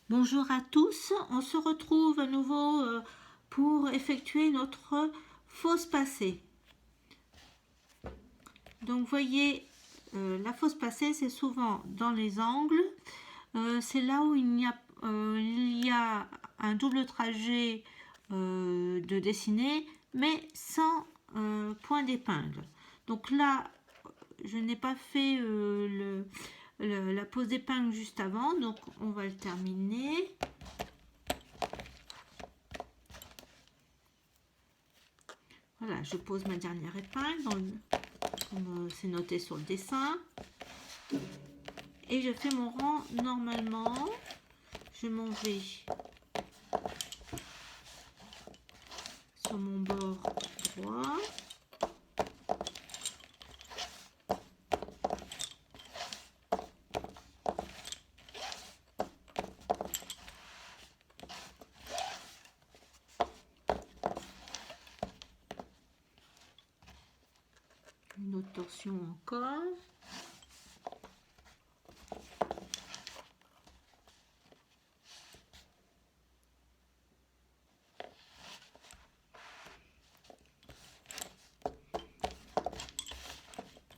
Bonjour à tous, on se retrouve à nouveau pour effectuer notre fausse passée. Donc voyez, la fausse passée c'est souvent dans les angles, c'est là où il y a un double trajet de dessiné mais sans point d'épingle. Donc là je n'ai pas fait la pose d'épingle juste avant, donc on va le terminer. Voilà, je pose ma dernière épingle comme c'est noté sur le dessin et je fais mon rang normalement. Je m'en vais sur mon bord droit. Une autre torsion encore.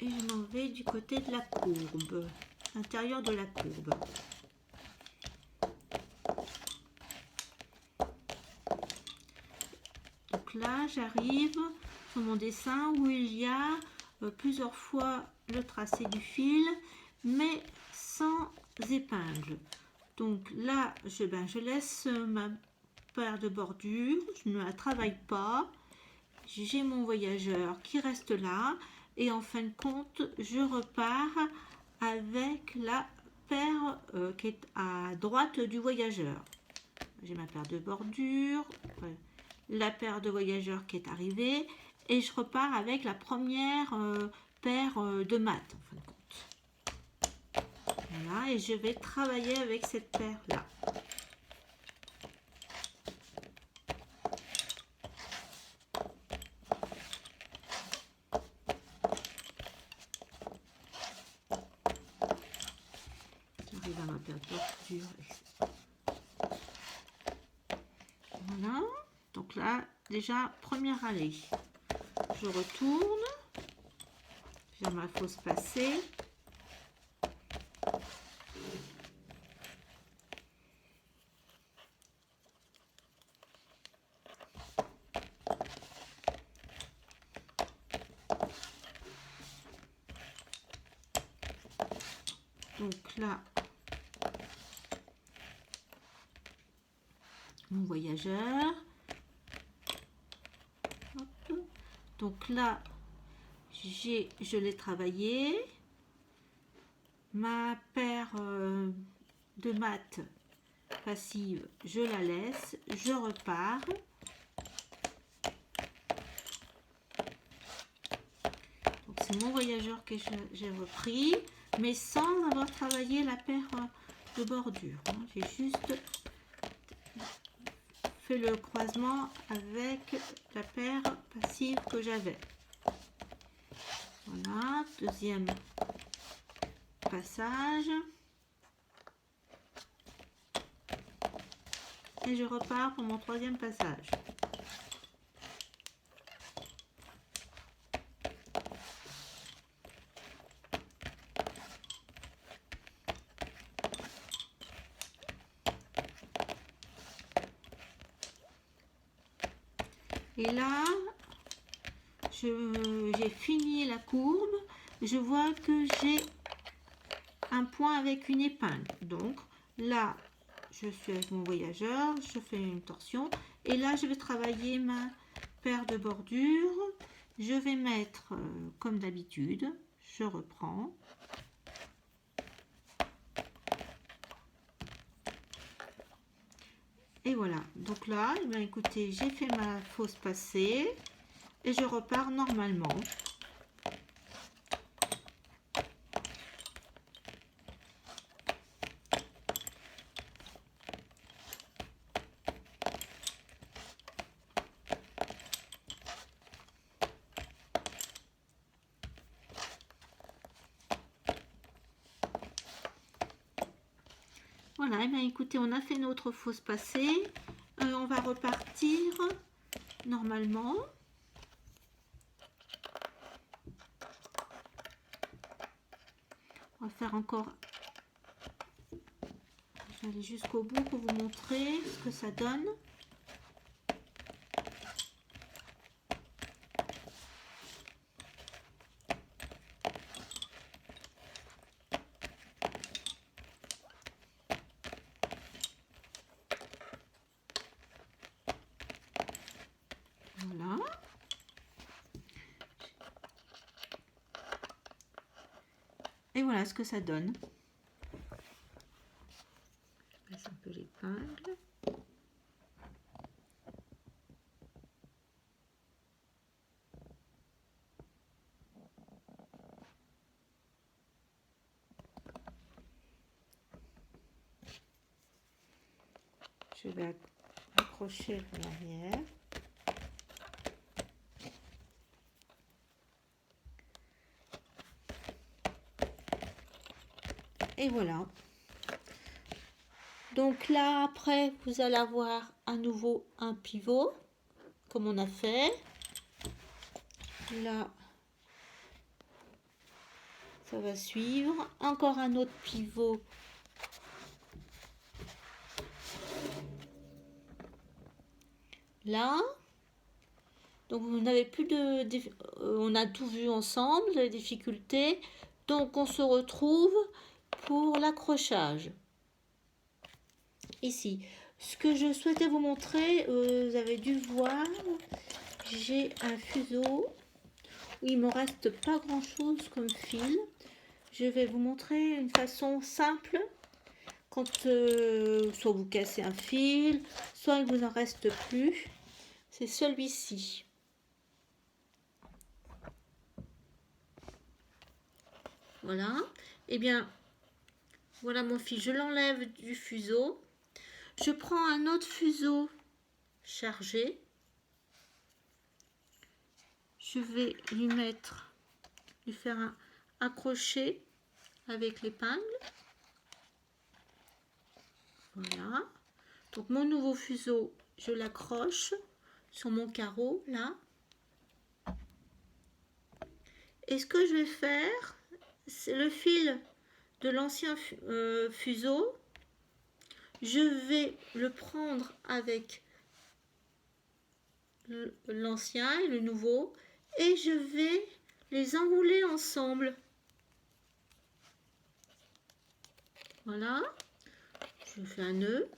Et je m'en vais du côté de la courbe, l'intérieur de la courbe. Donc là, j'arrive sur mon dessin où il y a plusieurs fois le tracé du fil, mais sans épingle. Donc là, je laisse ma paire de bordures, je ne la travaille pas. J'ai mon voyageur qui reste là et en fin de compte, je repars avec la paire qui est à droite du voyageur. J'ai ma paire de bordures, la paire de voyageurs qui est arrivée et je repars avec la première paire de maths en fin de compte. Voilà, et je vais travailler avec cette paire là. J'arrive à ma paire de bordures. Voilà, donc là déjà première allée. Je retourne, j'ai ma fausse passée. Donc là, mon voyageur. Hop. Donc là, je l'ai travaillé. Ma paire de maths passive, je la laisse. Je repars. Donc c'est mon voyageur que j'ai repris, mais sans avoir travaillé la paire de bordure. J'ai juste fait le croisement avec la paire passive que j'avais. Voilà, deuxième passage. Et je repars pour mon troisième passage. Et là, j'ai fini la courbe. Je vois que j'ai un point avec une épingle. Donc là, je suis avec mon voyageur, je fais une torsion. Et là, je vais travailler ma paire de bordures. Je vais mettre, comme d'habitude, je reprends. Et voilà, donc là, eh bien, écoutez, j'ai fait ma fausse passée et je repars normalement. Voilà, et bien écoutez, on a fait notre fausse passée. On va repartir normalement. On va faire encore. Je vais aller jusqu'au bout pour vous montrer ce que ça donne. Voilà. Et voilà ce que ça donne. Je passe un peu l'épingle. Je vais accrocher l'arrière. Et voilà. Donc là, après, vous allez avoir à nouveau un pivot, comme on a fait. Là, ça va suivre. Encore un autre pivot. Là. Donc, vous n'avez plus de... on a tout vu ensemble, les difficultés. Donc, on se retrouve pour l'accrochage. Ici. Ce que je souhaitais vous montrer, vous avez dû voir, j'ai un fuseau où il me reste pas grand chose comme fil. Je vais vous montrer une façon simple quand soit vous cassez un fil, soit il vous en reste plus. C'est celui-ci. Voilà. Et bien, voilà mon fil. Je l'enlève du fuseau. Je prends un autre fuseau chargé. Je vais lui faire un accroché avec l'épingle. Voilà. Donc mon nouveau fuseau, je l'accroche sur mon carreau là. Et ce que je vais faire, c'est le fil de l'ancien fuseau. Je vais le prendre avec l'ancien et le nouveau et je vais les enrouler ensemble. Voilà. Je fais un nœud.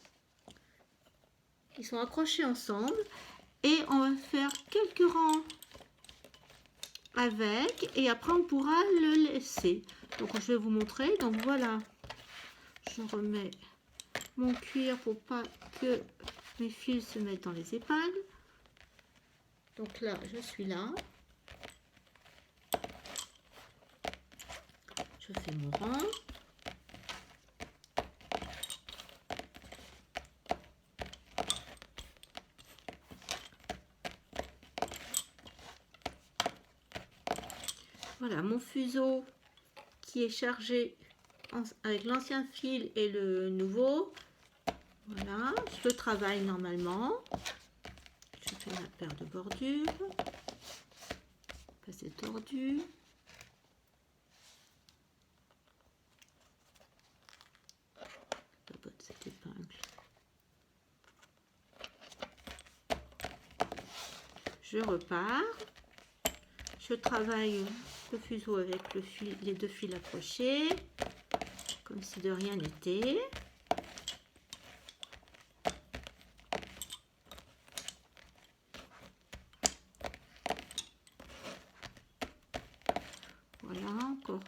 Ils sont accrochés ensemble et on va faire quelques rangs avec et après on pourra le laisser. Donc je vais vous montrer. Donc voilà, je remets mon cuir pour pas que mes fils se mettent dans les épingles. Donc là, je suis là. Je fais mon rang. Voilà mon fuseau qui est chargé avec l'ancien fil et le nouveau. Voilà, je le travaille normalement. Je fais la paire de bordures. Passer tordu. Tapote cette épingle. Je repars. Je travaille le fuseau avec les deux fils accrochés, comme si de rien n'était. Voilà, encore.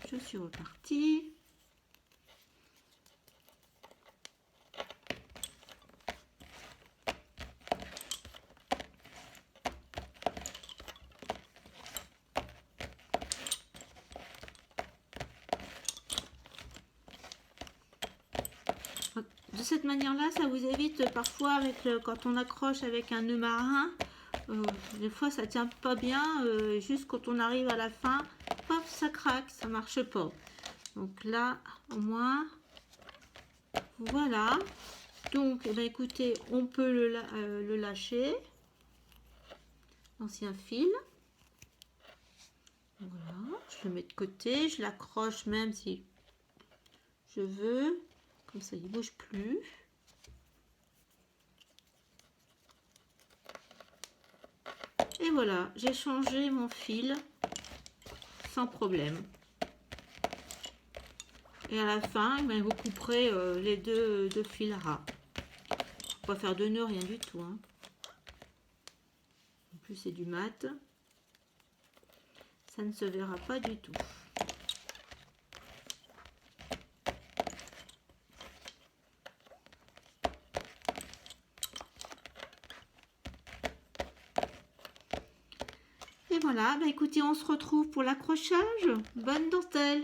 Je suis repartie. cette manière-là, ça vous évite parfois avec quand on accroche avec un nœud marin, des fois ça tient pas bien, juste quand on arrive à la fin, hop, ça craque, ça marche pas. Donc là, au moins, voilà. Donc, eh bien, écoutez, on peut le lâcher. L'ancien fil. Voilà, je le mets de côté, je l'accroche même si je veux. Comme ça, il ne bouge plus. Et voilà, j'ai changé mon fil sans problème. Et à la fin, ben, vous couperez les deux fils ras. Pas faire de nœud, rien du tout. Hein. En plus, c'est du mat. Ça ne se verra pas du tout. Et voilà, bah écoutez, on se retrouve pour l'accrochage. Bonne dentelle!